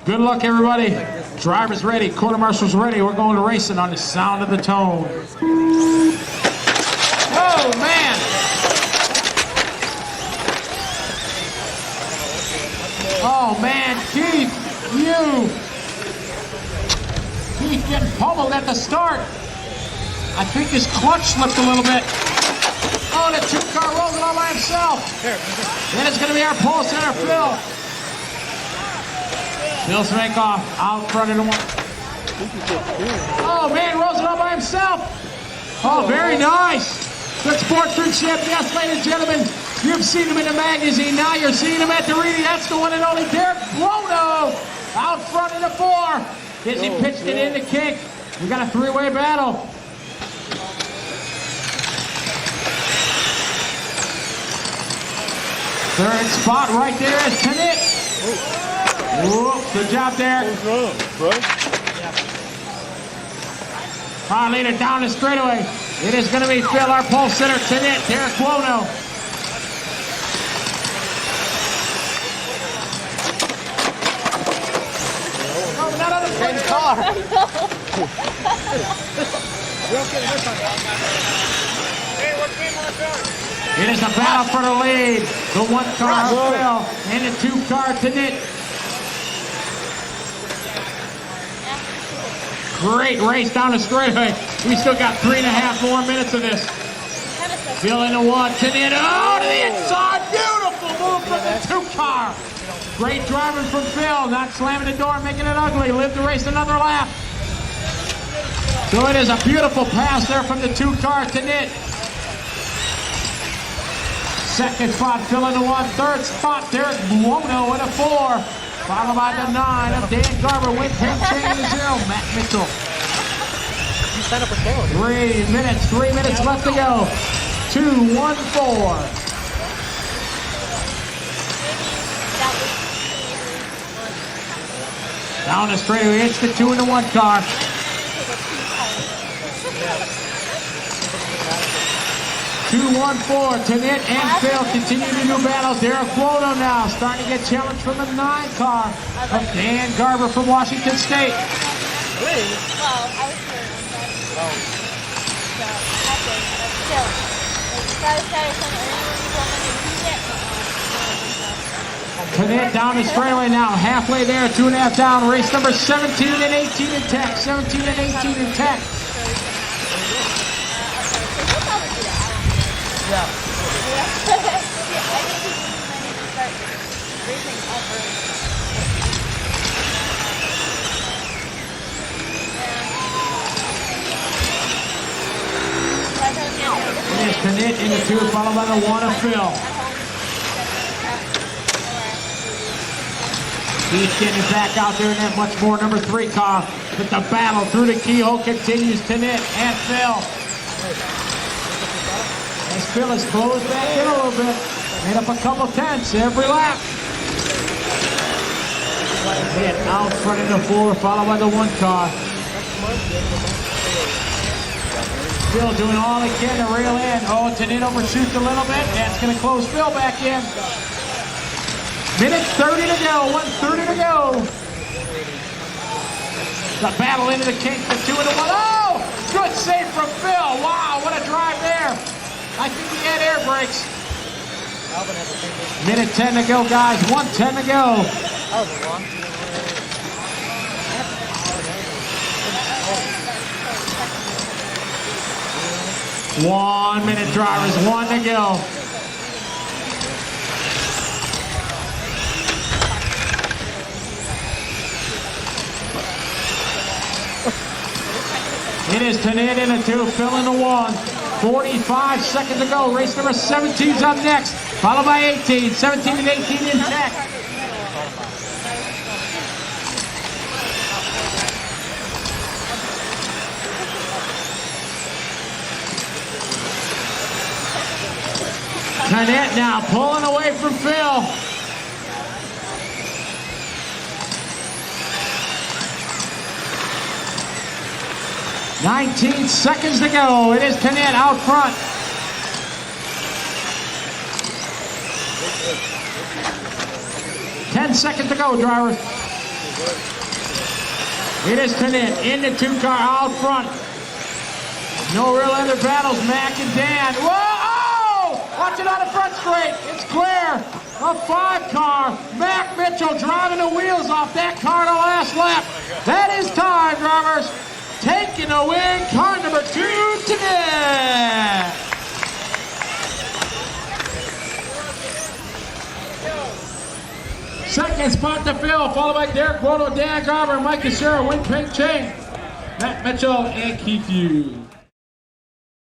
Good luck, everybody. Drivers ready, quarter marshals ready. We're going to racing on the sound of the tone. Oh, man. Oh, man, Keith getting pummeled at the start. I think his clutch slipped a little bit. Oh, the two-car rolls it all by himself. Then it's going to be our pole center, Phil. Phil Svankoff out front of the one. Oh, man, rolls it all by himself. Oh, very nice. Good sportsmanship. Yes, ladies and gentlemen, you've seen him in the magazine. Now you're seeing him at the Reedy. That's the one and only Derek Blono out front of the 4. Izzy pitched it in the kick. We got a three-way battle. Third spot right there is Tanit. Good job there. Car leader down the straightaway. It is going to be Phil, our pole sitter, Tanit, Derek Blono. Oh, not on the same car. It is a battle for the lead. The 1 car Phil and the 2 car Tanit. Great race down the straightaway. We still got 3.5 more minutes of this. Phil in the 1, Tanit. Oh, to the inside. Beautiful move from the 2 car. Great driving from Phil. Not slamming the door, making it ugly. Lived the race another lap. So it is a beautiful pass there from the 2 car Tanit. Second spot, Phil in the 1. Third spot, Derek Blono in a 4. Followed by the 9 of Dan Garber. Win 10 chain to 0. Matt Mitchell. 3 minutes left to go. 2-1-4. Down the straightaway, it's the 2 and the 1 car. 2-1-4. Tanit and Phil continue to do battle. Derek Blono now starting to get challenged from the 9 car of Dan Garber from Washington State. Tanit down the straightaway now, halfway there, 2.5 down. Race number 17 and 18 in tech. 17 and 18 in tech. It is Tanit in the 2, followed by the 1 of Phil. He's getting back out there in that much more number 3 car. But the battle through the keyhole continues. Tanit and Phil. As Phil is closed back in a little bit. Made up a couple tenths every lap. Hit out front in the 4, followed by the 1 car. Phil doing all he can to reel in. Oh, Tanit overshoots a little bit. That's going to close Phil back in. Minute 30 to go. 1:30 to go. The battle into the kink. The 2 and the 1. Oh! Good save from Phil. Wow, what a drive there. I think he had air brakes. Minute 10 to go, guys. 1:10 to go. 1 minute, drivers. 1 to go. It is Tanit in a 2, Phil in a 1. 45 seconds to go. Race number 17's up next, followed by 18. 17 and 18 in tech. Tanit now pulling away from Phil. $19 seconds to go. It is Tanit out front. $10 seconds to go, drivers. It is Knit in the 2-car out front. No real other battles, Mac and Dan. Whoa! Oh! Watch it on the front straight. It's clear. A 5-car. Mac Mitchell driving the wheels off that car the last lap. That is time, drivers. Taking the win, car number 2 to net. Second spot to fill, followed by Derek Wodo, Dan Garber, Mike Casera, Win Pink Chain, Matt Mitchell, and Keith Hughes.